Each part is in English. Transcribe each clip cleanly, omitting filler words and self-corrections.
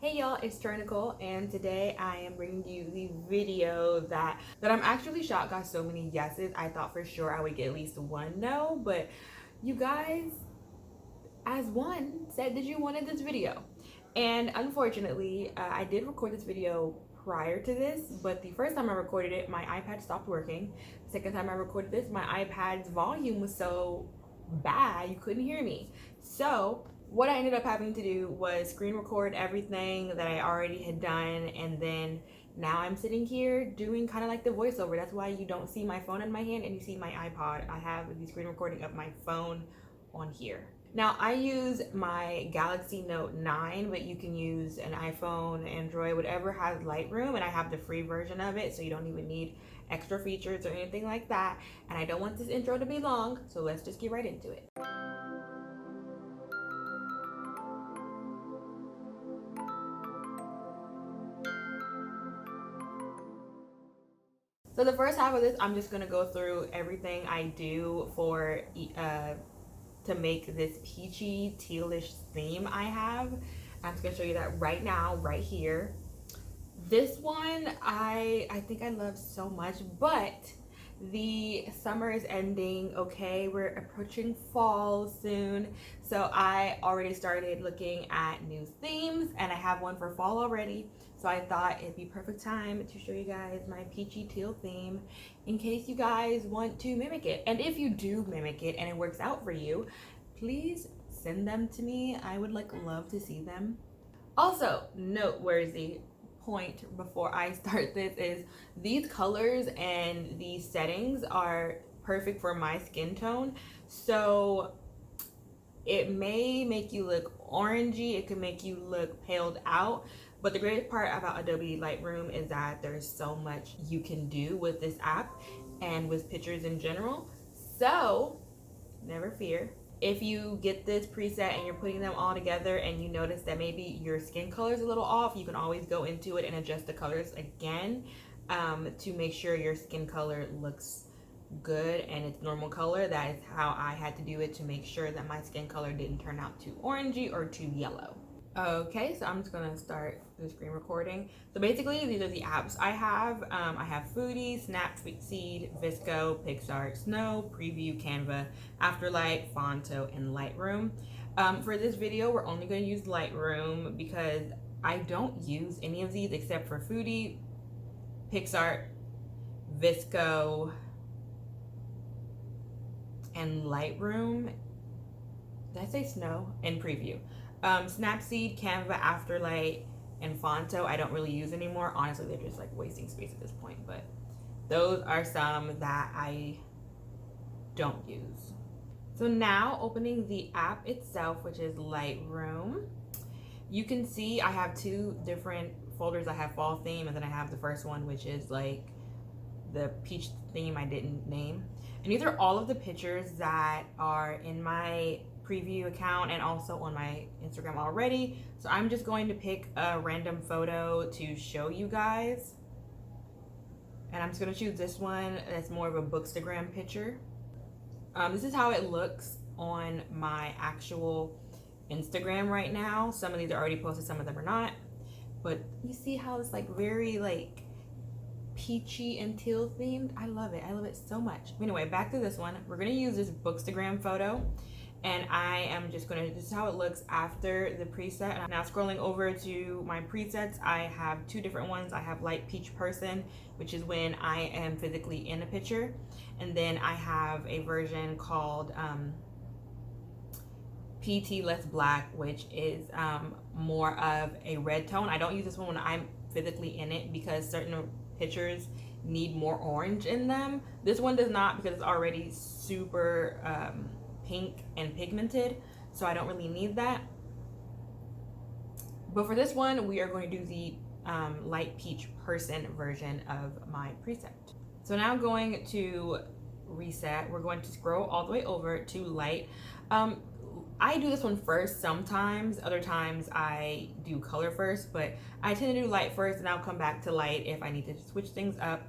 Hey y'all, it's 𝚗𝚘𝚢, and today I am bringing you the video that I'm actually shocked got so many yeses. I thought for sure I would get at least one no, but you guys, as one, said that you wanted this video. And unfortunately, I did record this video prior to this, but the first time I recorded it, my iPad stopped working. The second time I recorded this, my iPad's volume was so bad you couldn't hear me. So what I ended up having to do was screen record everything that I already had done, and then now I'm sitting here doing kind of like the voiceover. That's why you don't see my phone in my hand and you see my iPod. I have the screen recording of my phone on here. Now I use my Galaxy Note 9, but you can use an iPhone, Android, whatever has Lightroom, and I have the free version of it, so you don't even need extra features or anything like that. And I don't want this intro to be long, so let's just get right into it. So the first half of this, I'm just gonna go through everything I do for to make this peachy tealish theme I have. I'm just gonna show you that right now, right here. This one I think I love so much, but the summer is ending. Okay, we're approaching fall soon, so I already started looking at new themes, and I have one for fall already. So I thought it'd be perfect time to show you guys my peachy teal theme in case you guys want to mimic it. And if you do mimic it and it works out for you, please send them to me. I would love to see them. Also, noteworthy point before I start this is these colors and these settings are perfect for my skin tone. So it may make you look orangey, it could make you look paled out, but the great part about Adobe Lightroom is that there's so much you can do with this app and with pictures in general. So never fear. If you get this preset and you're putting them all together and you notice that maybe your skin color is a little off, you can always go into it and adjust the colors again to make sure your skin color looks good and its normal color. That is how I had to do it to make sure that my skin color didn't turn out too orangey or too yellow. Okay, so I'm just gonna start the screen recording. So basically, these are the apps I have. I have Foodie, Snapseed, VSCO, 𝚗𝚘𝚢, Preview, Canva, Afterlight, Fonto, and Lightroom. For this video, we're only gonna use Lightroom because I don't use any of these except for Foodie, PicsArt, VSCO, and Lightroom. Did I say Snow? And Preview. Snapseed, Canva, Afterlight, and Fonto I don't really use anymore. Honestly, they're just like wasting space at this point, but those are some that I don't use. So now opening the app itself, which is Lightroom, you can see I have two different folders. I have fall theme, and then I have the first one, which is like the peach theme I didn't name. And these are all of the pictures that are in my preview account and also on my Instagram already. So I'm just going to pick a random photo to show you guys. And I'm just gonna choose this one that's more of a bookstagram picture. This is how it looks on my actual Instagram right now. Some of these are already posted, some of them are not. But you see how it's like very like peachy and teal themed. I love it so much. Anyway, back to this one. We're gonna use this bookstagram photo, and I am just gonna, this is how it looks after the preset. Now scrolling over to my presets, I have two different ones. I have Light Peach Person, which is when I am physically in a picture, and then I have a version called PT Less Black, which is more of a red tone. I don't use this one when I'm physically in it because certain pictures need more orange in them. This one does not because it's already super pink and pigmented, so I don't really need that. But for this one, we are going to do the Light Peach Person version of my preset. So now going to reset, we're going to scroll all the way over to light. I do this one first sometimes, other times I do color first, but I tend to do light first and I'll come back to light if I need to switch things up.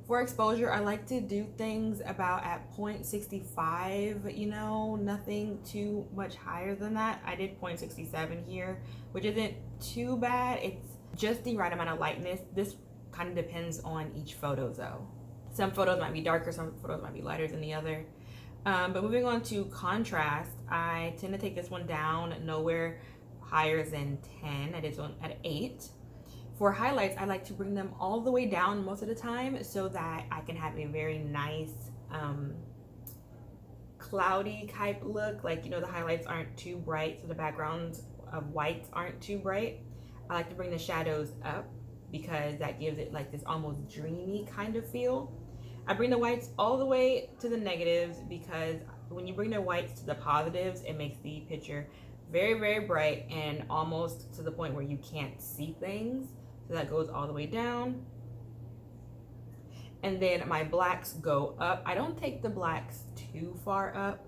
For exposure, I like to do things about at 0.65, you know, nothing too much higher than that. I did 0.67 here, which isn't too bad. It's just the right amount of lightness. This kind of depends on each photo though. Some photos might be darker, some photos might be lighter than the other. But moving on to contrast, I tend to take this one down nowhere higher than 10. I did this one at 8. For highlights, I like to bring them all the way down most of the time so that I can have a very nice cloudy type look. Like, you know, the highlights aren't too bright, so the backgrounds of whites aren't too bright. I like to bring the shadows up because that gives it like this almost dreamy kind of feel. I bring the whites all the way to the negatives because when you bring the whites to the positives, it makes the picture very, very bright and almost to the point where you can't see things. So that goes all the way down. And then my blacks go up. I don't take the blacks too far up.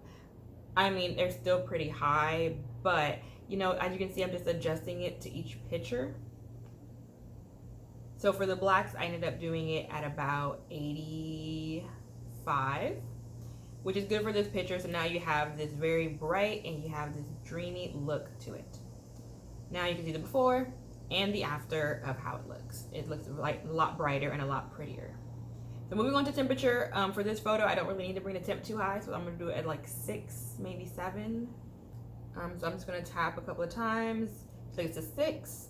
I mean, they're still pretty high, but you know, as you can see, I'm just adjusting it to each picture. So for the blacks, I ended up doing it at about 85, which is good for this picture. So now you have this very bright and you have this dreamy look to it. Now you can see the before and the after of how it looks. It looks like a lot brighter and a lot prettier. So moving on to temperature, for this photo, I don't really need to bring the temp too high, so I'm gonna do it at like 6, maybe 7. So I'm just gonna tap a couple of times, so it's a 6.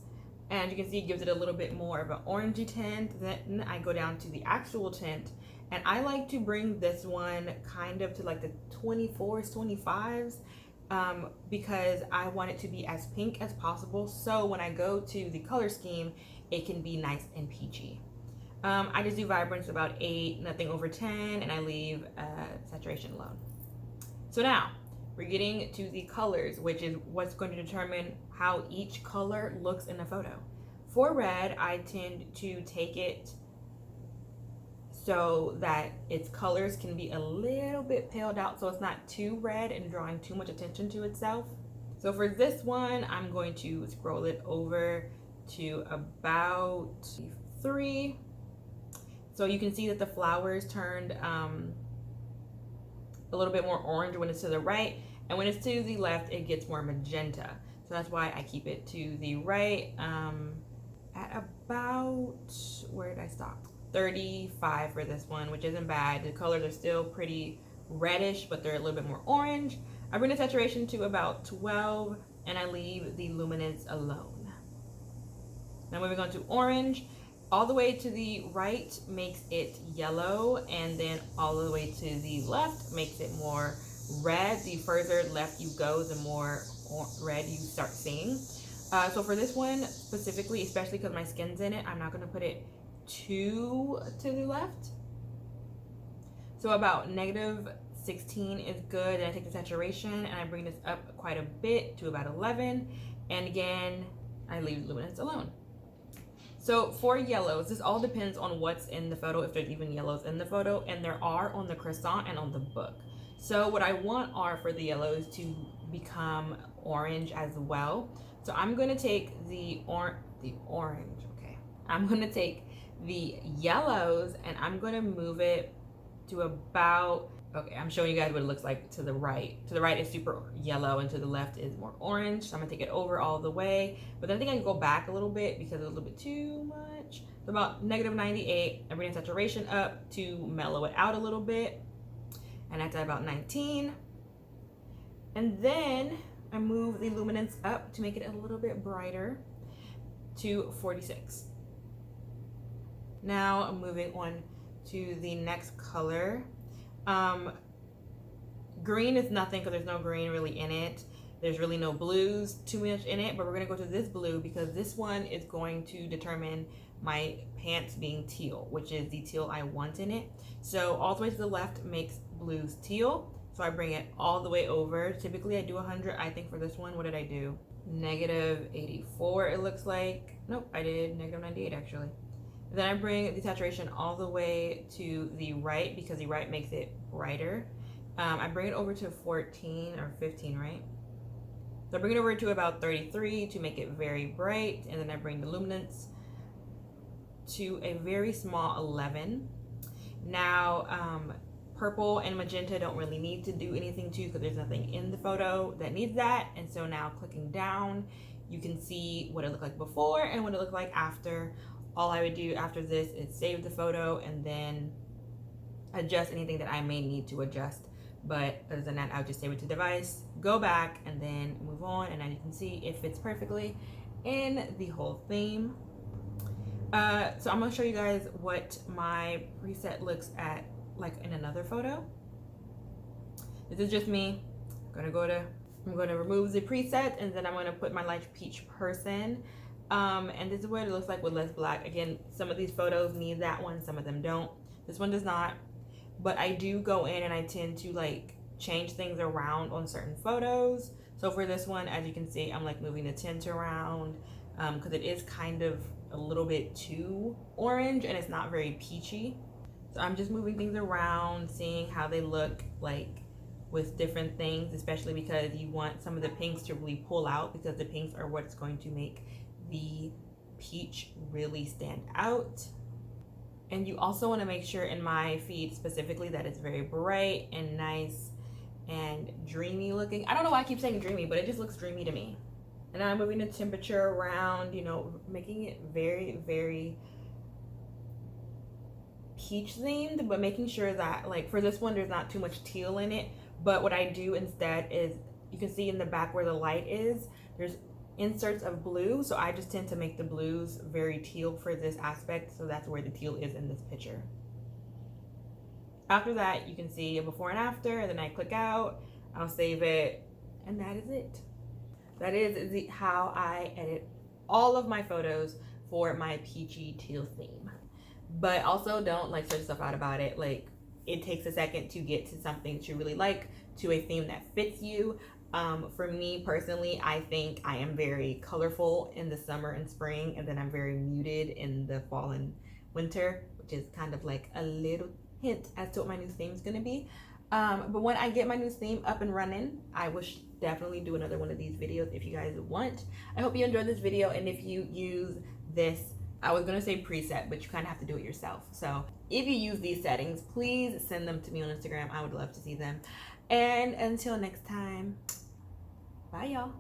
And you can see it gives it a little bit more of an orangey tint. Then I go down to the actual tint, and I like to bring this one kind of to like the 24s, 25s, because I want it to be as pink as possible. So when I go to the color scheme, it can be nice and peachy. I just do vibrance about 8, nothing over 10, and I leave saturation alone. So now we're getting to the colors, which is what's going to determine how each color looks in the photo. For red, I tend to take it so that its colors can be a little bit paled out so it's not too red and drawing too much attention to itself. So for this one, I'm going to scroll it over to about 3. So you can see that the flowers turned a little bit more orange when it's to the right, and when it's to the left, it gets more magenta. So that's why I keep it to the right at about, where did I stop? 35 for this one, which isn't bad. The colors are still pretty reddish, but they're a little bit more orange. I bring the saturation to about 12, and I leave the luminance alone. Now moving on to orange. All the way to the right makes it yellow, and then all the way to the left makes it more red. The further left you go, the more red you start seeing. So for this one specifically, especially because my skin's in it, I'm not going to put it too to the left. So about -16 is good. And I take the saturation and I bring this up quite a bit to about 11. And again, I leave luminance alone. So for yellows, this all depends on what's in the photo, if there's even yellows in the photo, and there are on the croissant and on the book. So what I want are for the yellows to become orange as well. So I'm going to take the orange, okay. I'm going to take the yellows and I'm going to move it to about, okay, I'm showing you guys what it looks like to the right. To the right is super yellow and to the left is more orange. So I'm gonna take it over all the way. But then I think I can go back a little bit because it's a little bit too much. So about -98, I bring the saturation up to mellow it out a little bit. And that's at about 19. And then I move the luminance up to make it a little bit brighter to 46. Now I'm moving on to the next color. Green is nothing because there's no green really in it. There's really no blues too much in it, but we're gonna go to this blue because this one is going to determine my pants being teal, which is the teal I want in it. So all the way to the left makes blues teal. So I bring it all the way over. Typically I do 100. I think for this one, what did I do? -84 it looks like. Nope, I did -98 actually. Then I bring the saturation all the way to the right because the right makes it brighter. I bring it over to 14 or 15, right? So I bring it over to about 33 to make it very bright. And then I bring the luminance to a very small 11. Now, purple and magenta don't really need to do anything to because there's nothing in the photo that needs that. And so now clicking down, you can see what it looked like before and what it looked like after. All I would do after this is save the photo and then adjust anything that I may need to adjust. But other than that, I would just save it to device, go back, and then move on. And as you can see, it fits perfectly in the whole theme. So I'm gonna show you guys what my preset looks at like in another photo. This is just me. I'm gonna remove the preset and then I'm gonna put my light peach person. And this is what it looks like with less black. Again, some of these photos need that one, some of them don't. This one does not. But I do go in and I tend to like change things around on certain photos. So for this one, as you can see, I'm like moving the tint around because it is kind of a little bit too orange and it's not very peachy. So I'm just moving things around, seeing how they look like with different things, especially because you want some of the pinks to really pull out because the pinks are what's going to make the peach really stand out. And you also want to make sure in my feed specifically that it's very bright and nice and dreamy looking. I don't know why I keep saying dreamy, but it just looks dreamy to me. And I'm moving the temperature around, you know, making it very, very peach themed, but making sure that like for this one, there's not too much teal in it. But what I do instead is you can see in the back where the light is, there's inserts of blue, so I just tend to make the blues very teal for this aspect, so that's where the teal is in this picture. After that, you can see a before and after, and then I click out, I'll save it, and that is it. That is how I edit all of my photos for my peachy teal theme. But also don't like stress yourself out about it. Like, it takes a second to get to something that you really like, to a theme that fits you. For me personally, I think I am very colorful in the summer and spring, and then I'm very muted in the fall and winter, which is kind of like a little hint as to what my new theme is going to be. But when I get my new theme up and running, I will definitely do another one of these videos if you guys want. I hope you enjoyed this video, and if you use this, I was going to say preset, but you kind of have to do it yourself. So if you use these settings, please send them to me on Instagram. I would love to see them. And until next time, bye y'all.